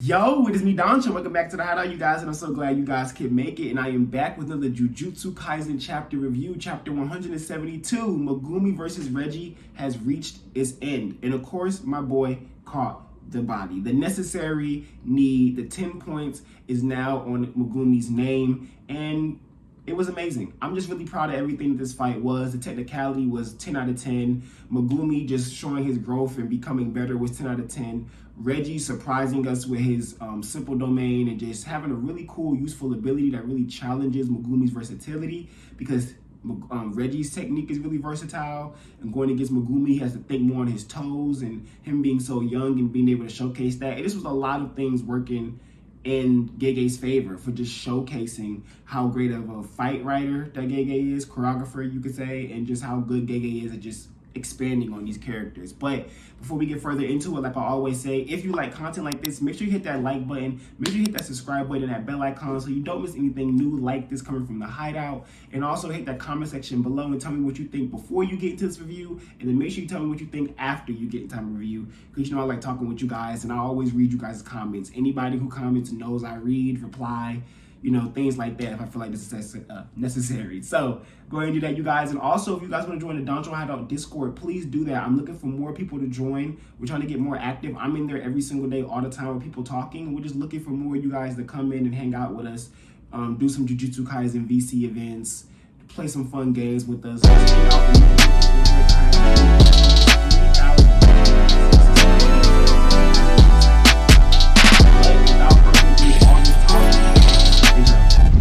Yo, it is me, Danchou. Welcome back to the Hideout, you guys, and I'm so glad you guys can make it. And I am back with another Jujutsu Kaisen chapter review, chapter 172. Megumi versus Reggie has reached its end. And of course, my boy caught the body. The necessary need, the 10 points is now on Megumi's name. And it was amazing. I'm just really proud of everything this fight was. The technicality was 10 out of 10. Megumi just showing his growth and becoming better was 10 out of 10. Reggie surprising us with his simple domain and just having a really cool, useful ability that really challenges Megumi's versatility, because Reggie's technique is really versatile, and going against Megumi, he has to think more on his toes, and him being so young and being able to showcase that. And this was a lot of things working in Gege's favor for just showcasing how great of a fight writer that Gege is, choreographer, you could say, and just how good Gege is at just expanding on these characters. But before we get further into it, like I always say, if you like content like this, make sure you hit that like button, make sure you hit that subscribe button and that bell icon so you don't miss anything new like this coming from the Hideout. And also hit that comment section below and tell me what you think before you get into this review, and then make sure you tell me what you think after you get into time to review, because you know I like talking with you guys and I always read you guys' comments. Anybody who comments knows I read, reply, you know, things like that if I feel like this is necessary. So go ahead and do that, you guys. And also, if you guys want to join the Danchou Hideout Discord, please do that. I'm looking for more people to join. We're trying to get more active. I'm in there every single day, all the time, with people talking. We're just looking for more of you guys to come in and hang out with us, do some Jujutsu Kaisen VC events, play some fun games with us.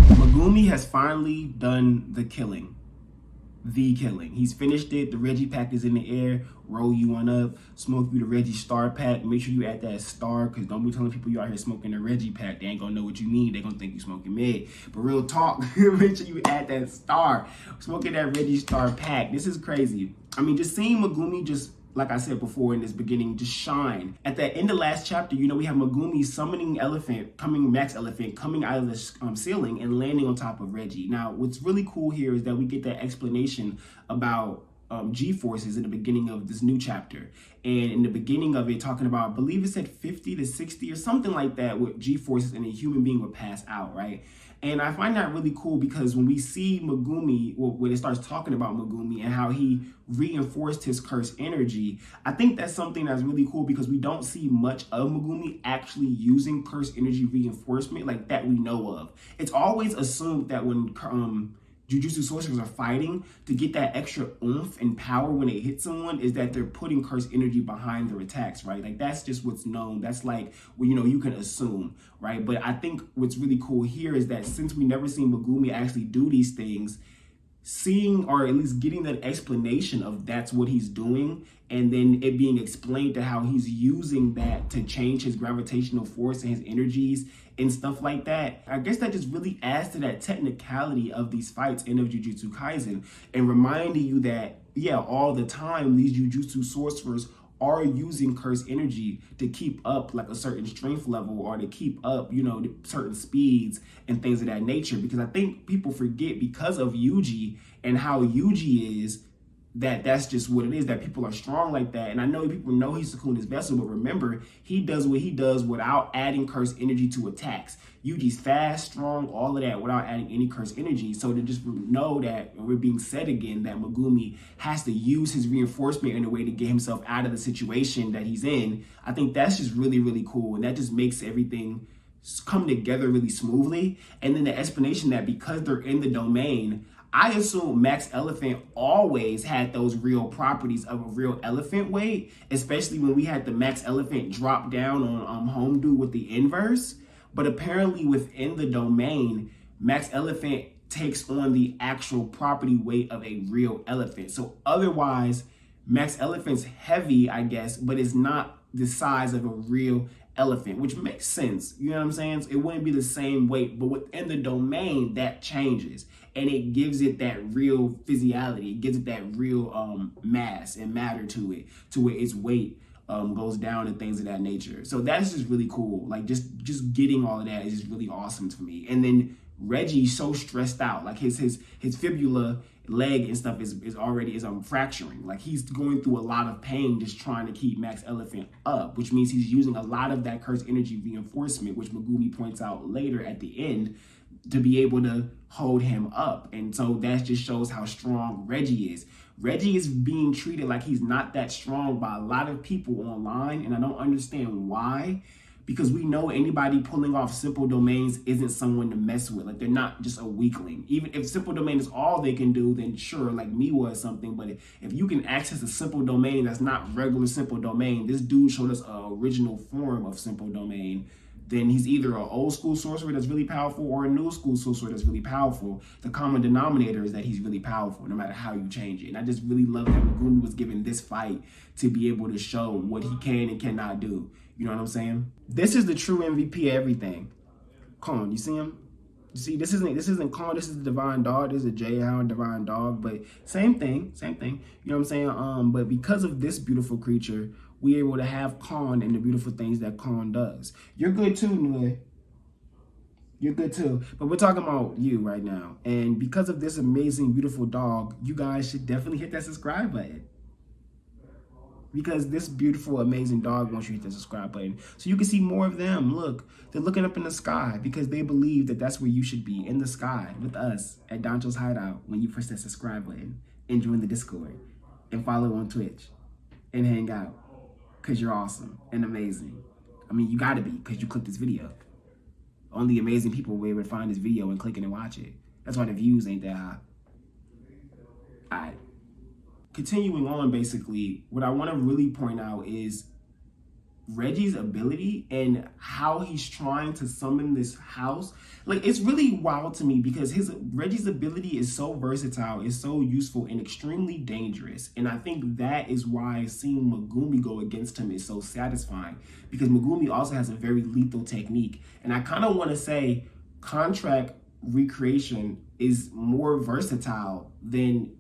Megumi has finally done the killing. He's finished it. The Reggie pack is in the air. Roll you on up. Smoke you the Reggie star pack. Make sure you add that star, because don't be telling people you out here smoking the Reggie pack. They ain't gonna know what you mean. They gonna think you smoking mid. But real talk, make sure you add that star. Smoking that Reggie star pack. This is crazy. I mean, just seeing Megumi just, like I said before in this beginning, just shine. At the end of last chapter, you know, we have Megumi summoning Max Elephant, coming out of the ceiling and landing on top of Reggie. Now, what's really cool here is that we get that explanation about G-forces in the beginning of this new chapter. And in the beginning of it, talking about, I believe it said 50 to 60 or something like that, with G-forces and a human being would pass out, right? And I find that really cool, because when we see Megumi, when it starts talking about Megumi and how he reinforced his curse energy, I think that's something that's really cool, because we don't see much of Megumi actually using curse energy reinforcement like that we know of. It's always assumed that when Jujutsu sorcerers are fighting, to get that extra oomph and power when they hit someone, is that they're putting curse energy behind their attacks, right? Like, that's just what's known. That's like, well, you know, you can assume, right? But I think what's really cool here is that since we never seen Megumi actually do these things, seeing, or at least getting that explanation of that's what he's doing, and then it being explained to how he's using that to change his gravitational force and his energies and stuff like that, I guess that just really adds to that technicality of these fights in of Jujutsu Kaisen, and reminding you that, yeah, all the time these Jujutsu sorcerers are using curse energy to keep up like a certain strength level, or to keep up, you know, certain speeds and things of that nature. Because I think people forget, because of Yuji and how Yuji is, that's just what it is, that people are strong like that. And I know people know he's Sukuna's vessel, but remember, he does what he does without adding curse energy to attacks. Yuji's fast, strong, all of that without adding any curse energy. So to just know that, we're being said again, that Megumi has to use his reinforcement in a way to get himself out of the situation that he's in, I think that's just really, really cool. And that just makes everything come together really smoothly. And then the explanation that because they're in the domain, I assume Max Elephant always had those real properties of a real elephant weight, especially when we had the Max Elephant drop down on Homedu with the inverse. But apparently within the domain, Max Elephant takes on the actual property weight of a real elephant. So otherwise, Max Elephant's heavy, I guess, but it's not the size of a real elephant, which makes sense. You know what I'm saying? So it wouldn't be the same weight, but within the domain, that changes. And it gives it that real physiality. It gives it that real mass and matter to it, to where its weight goes down and things of that nature. So that's just really cool. Like, just getting all of that is just really awesome to me. And then Reggie's so stressed out. Like his fibula leg and stuff is already fracturing. Like he's going through a lot of pain just trying to keep Max Elephant up, which means he's using a lot of that cursed energy reinforcement, which Megumi points out later at the end, to be able to hold him up. And so that just shows how strong Reggie is. Reggie is being treated like he's not that strong by a lot of people online, and I don't understand why. Because we know anybody pulling off simple domains isn't someone to mess with. Like, they're not just a weakling. Even if simple domain is all they can do, then sure, like Miwa or something. But if you can access a simple domain that's not regular simple domain, this dude showed us an original form of simple domain, then he's either an old school sorcerer that's really powerful or a new school sorcerer that's really powerful. The common denominator is that he's really powerful, no matter how you change it. And I just really love that Megumi was given this fight to be able to show what he can and cannot do. You know what I'm saying? This is the true MVP of everything. Kon, you see him? You see, this isn't Kon, this is the Divine Dog. This is a J-Hound Divine Dog, but same thing. You know what I'm saying? But because of this beautiful creature, we're able to have Kon and the beautiful things that Kon does. You're good too, Nui. You're good too. But we're talking about you right now. And because of this amazing, beautiful dog, you guys should definitely hit that subscribe button. Because this beautiful, amazing dog wants you to hit the subscribe button so you can see more of them. Look, they're looking up in the sky because they believe that that's where you should be, in the sky with us at Danchou's Hideout, when you press that subscribe button and join the Discord and follow on Twitch and hang out because you're awesome and amazing. I mean, you gotta be, because you clicked this video. Only amazing people will be able to find this video and click it and watch it. That's why the views ain't that high. All right. Continuing on, basically, what I want to really point out is Reggie's ability and how he's trying to summon this house. Like, it's really wild to me because Reggie's ability is so versatile, is so useful, and extremely dangerous. And I think that is why seeing Megumi go against him is so satisfying, because Megumi also has a very lethal technique. And I kind of want to say contract recreation is more versatile than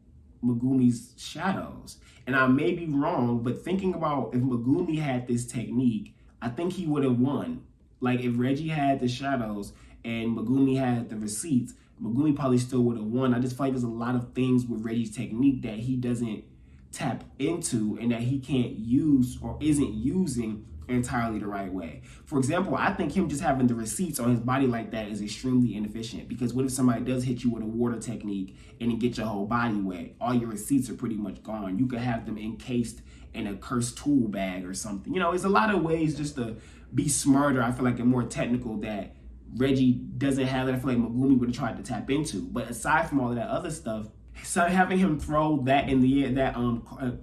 Megumi's shadows. And I may be wrong, but thinking about if Megumi had this technique, I think he would have won. Like, if Reggie had the shadows and Megumi had the receipts, Megumi probably still would have won. I just feel like there's a lot of things with Reggie's technique that he doesn't tap into and that he can't use or isn't using entirely the right way. For example, I think him just having the receipts on his body like that is extremely inefficient, because what if somebody does hit you with a water technique and it gets your whole body wet? All your receipts are pretty much gone. You could have them encased in a cursed tool bag or something. You know, there's a lot of ways just to be smarter, I feel like, and more technical that Reggie doesn't have, that I feel like Megumi would have tried to tap into. But aside from all of that other stuff, so having him throw that in the air, that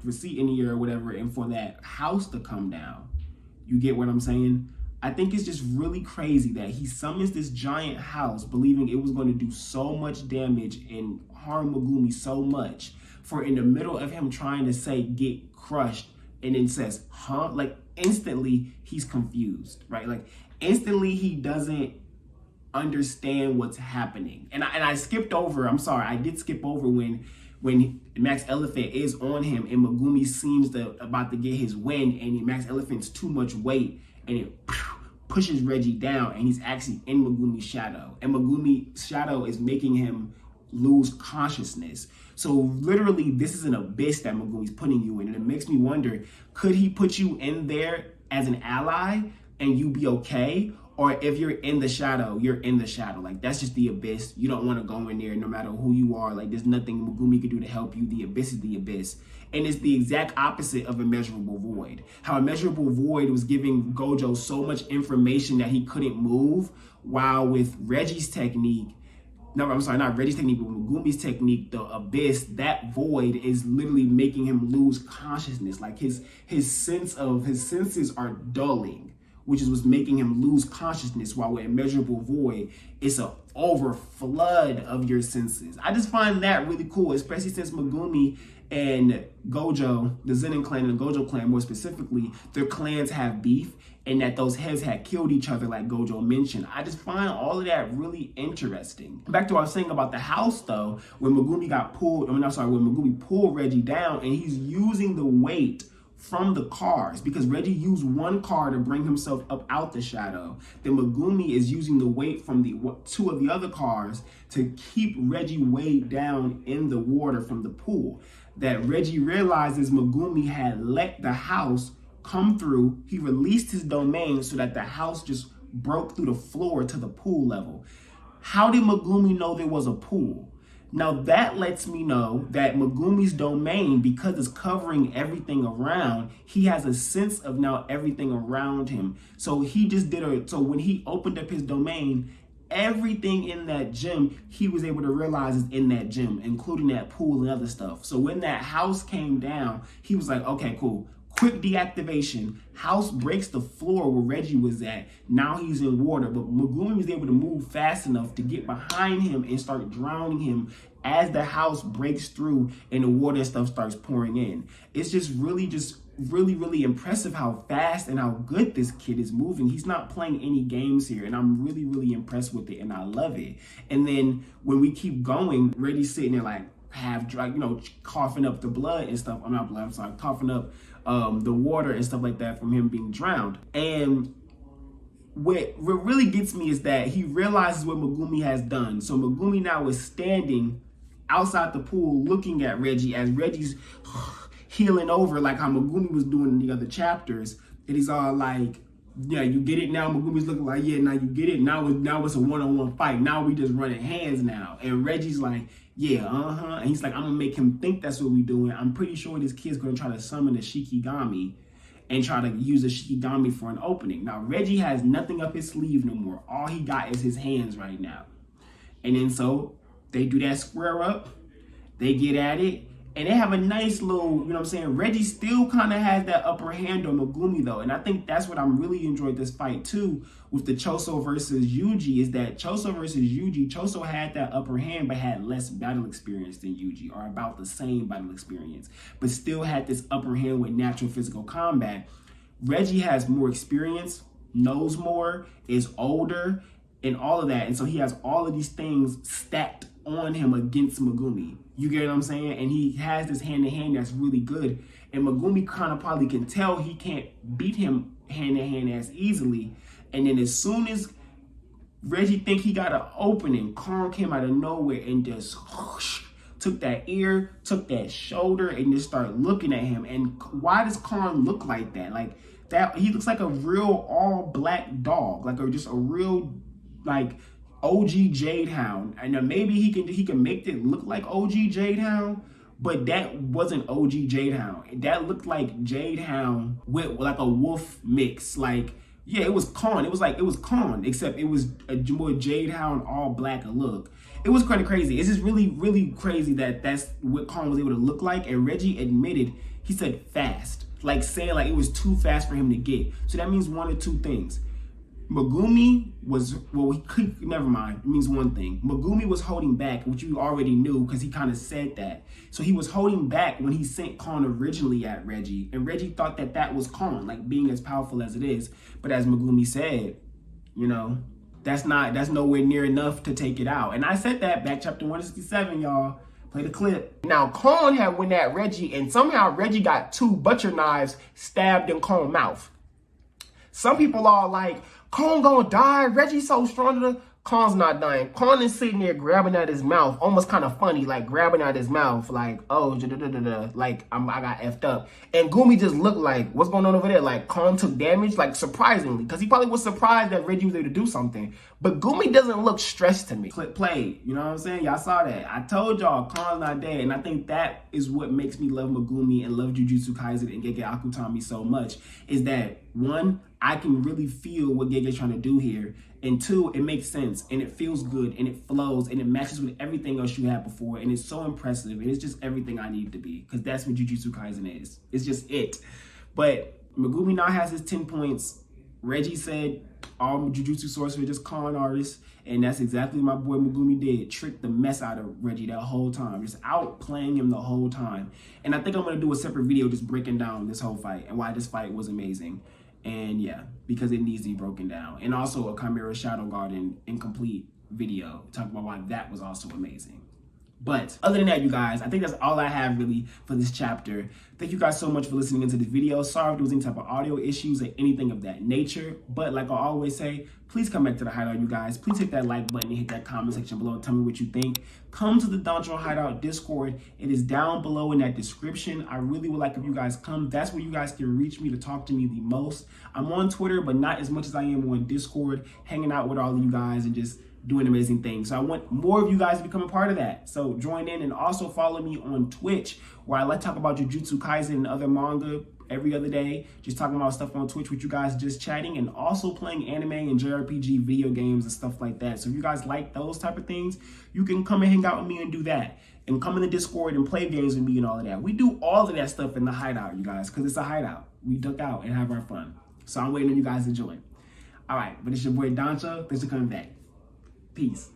receipt in the air or whatever, and for that house to come down, you get what I'm saying? I think it's just really crazy that he summons this giant house believing it was going to do so much damage and harm Megumi so much, for in the middle of him trying to say get crushed, and then says, huh? Like, instantly he's confused, right? Like, instantly he doesn't understand what's happening. And I skipped over, I'm sorry, I did skip over when Max Elephant is on him and Megumi seems about to get his wind, and Max Elephant's too much weight and it pushes Reggie down, and he's actually in Megumi's shadow. And Megumi's shadow is making him lose consciousness. So literally, this is an abyss that Megumi's putting you in. And it makes me wonder, could he put you in there as an ally and you be okay? Or if you're in the shadow, you're in the shadow. Like, that's just the abyss. You don't want to go in there no matter who you are. Like, there's nothing Megumi can do to help you. The abyss is the abyss. And it's the exact opposite of Immeasurable Void. How Immeasurable Void was giving Gojo so much information that he couldn't move, while with Reggie's technique, no, I'm sorry, not Reggie's technique, but Megumi's technique, the abyss, that void is literally making him lose consciousness. Like, his senses are dulling, which is what's making him lose consciousness, while with Immeasurable Void, it's an overflood of your senses. I just find that really cool, especially since Megumi and Gojo, the Zenin clan and the Gojo clan more specifically, their clans have beef, and that those heads had killed each other like Gojo mentioned. I just find all of that really interesting. Back to what I was saying about the house though, when Megumi got pulled, when Megumi pulled Reggie down and he's using the weight from the cars, because Reggie used one car to bring himself up out the shadow. Then Megumi is using the weight from the two of the other cars to keep Reggie weighed down in the water from the pool. That Reggie realizes Megumi had let the house come through. He released his domain so that the house just broke through the floor to the pool level. How did Megumi know there was a pool? Now that lets me know that Megumi's domain, because it's covering everything around, he has a sense of now everything around him. So he just so when he opened up his domain, everything in that gym, he was able to realize is in that gym, including that pool and other stuff. So when that house came down, he was like, okay, cool. Quick deactivation. House breaks the floor where Reggie was at. Now he's in water, but Megumi was able to move fast enough to get behind him and start drowning him as the house breaks through and the water and stuff starts pouring in. It's just really impressive how fast and how good this kid is moving. He's not playing any games here, and I'm really impressed with it, and I love it. And then when we keep going, Reggie's sitting there like half dry, coughing up the blood and stuff. Coughing up the water and stuff like that from him being drowned. And what really gets me is that he realizes what Megumi has done. So Megumi now is standing outside the pool looking at Reggie as Reggie's healing over, like how Megumi was doing in the other chapters. And he's all like, yeah, you get it now. Megumi's looking like, yeah, now you get it. Now it's a one-on-one fight. Now we just running hands now. And Reggie's like, yeah, And he's like, I'm gonna make him think that's what we doing. I'm pretty sure this kid's gonna try to summon a Shikigami and try to use a Shikigami for an opening. Now, Reggie has nothing up his sleeve no more. All he got is his hands right now. And then so they do that square up. They get at it. And they have a nice little, Reggie still kind of has that upper hand on Megumi, though. And I think that's what I'm really enjoyed this fight, too, with the Choso versus Yuji, is that Choso versus Yuji, Choso had that upper hand, but had less battle experience than Yuji, or about the same battle experience, but still had this upper hand with natural physical combat. Reggie has more experience, knows more, is older, and all of that. And so he has all of these things stacked on him against Megumi. You get what I'm saying? And he has this hand-to-hand that's really good. And Megumi kind of probably can tell he can't beat him hand-to-hand as easily. And then as soon as Reggie think he got an opening, Karn came out of nowhere and just took that ear, took that shoulder, and just started looking at him. And why does Karn look like that? Like that, he looks like a real all-black dog, like just a real OG Jade Hound. And maybe he can make it look like OG Jade Hound, but that wasn't OG Jade Hound. That looked like Jade Hound with like a wolf mix. Like, yeah, it was Karn. It was Karn, except it was a more Jade Hound, all black look. It was kind of crazy. It's just really crazy that that's what Karn was able to look like. And Reggie admitted, he said fast, like saying like it was too fast for him to get. So that means one of two things. Megumi was, never mind, it means one thing. Megumi was holding back, which you already knew because he kind of said that. So he was holding back when he sent Karn originally at Reggie. And Reggie thought that was Karn, like being as powerful as it is. But as Megumi said, that's nowhere near enough to take it out. And I said that back chapter 167, y'all. Play the clip. Now, Karn had went at Reggie, and somehow Reggie got 2 butcher knives stabbed in Karn's mouth. Some people are like, Karn gonna die, Reggie's so strong. Karn's not dying. Karn is sitting there grabbing at his mouth, almost kind of funny, like grabbing at his mouth, like, oh, like I got effed up. And Gumi just looked like, what's going on over there? Like Karn took damage, like surprisingly, because he probably was surprised that Reggie was able to do something. But Gumi doesn't look stressed to me. Clip played, you know what I'm saying? Y'all saw that. I told y'all Karn's not dead, and I think that is what makes me love Megumi and love Jujutsu Kaisen and Gege Akutami so much, is that, one, I can really feel what Gege's trying to do here. And 2, it makes sense, and it feels good, and it flows, and it matches with everything else you had before, and it's so impressive, and it's just everything I need to be, because that's what Jujutsu Kaisen is. It's just it. But Megumi now has his 10 points. Reggie said all Jujutsu sorcerers are just con artists, and that's exactly what my boy Megumi did. Tricked the mess out of Reggie that whole time, just outplaying him the whole time. And I think I'm going to do a separate video just breaking down this whole fight and why this fight was amazing. And yeah, because it needs to be broken down. And also a Chimera Shadow Garden incomplete video, talking about why that was also amazing. But other than that, you guys, I think that's all I have really for this chapter. Thank you guys so much for listening into this video. Sorry if there was any type of audio issues or anything of that nature. But like I always say, please come back to the Hideout, you guys. Please hit that like button and hit that comment section below and tell me what you think. Come to the Danchou Hideout Discord. It is down below in that description. I really would like if you guys come. That's where you guys can reach me to talk to me the most. I'm on Twitter, but not as much as I am on Discord, hanging out with all of you guys and just doing amazing things. So I want more of you guys to become a part of that. So join in and also follow me on Twitch, where I like to talk about Jujutsu Kaisen and other manga every other day, just talking about stuff on Twitch with you guys, just chatting, and also playing anime and JRPG video games and stuff like that. So if you guys like those type of things, you can come and hang out with me and do that. And come in the Discord and play games with me and all of that. We do all of that stuff in the Hideout, you guys, because it's a hideout. We duck out and have our fun. So I'm waiting on you guys to join. All right, but it's your boy Danchou. Thanks for coming back. Peace.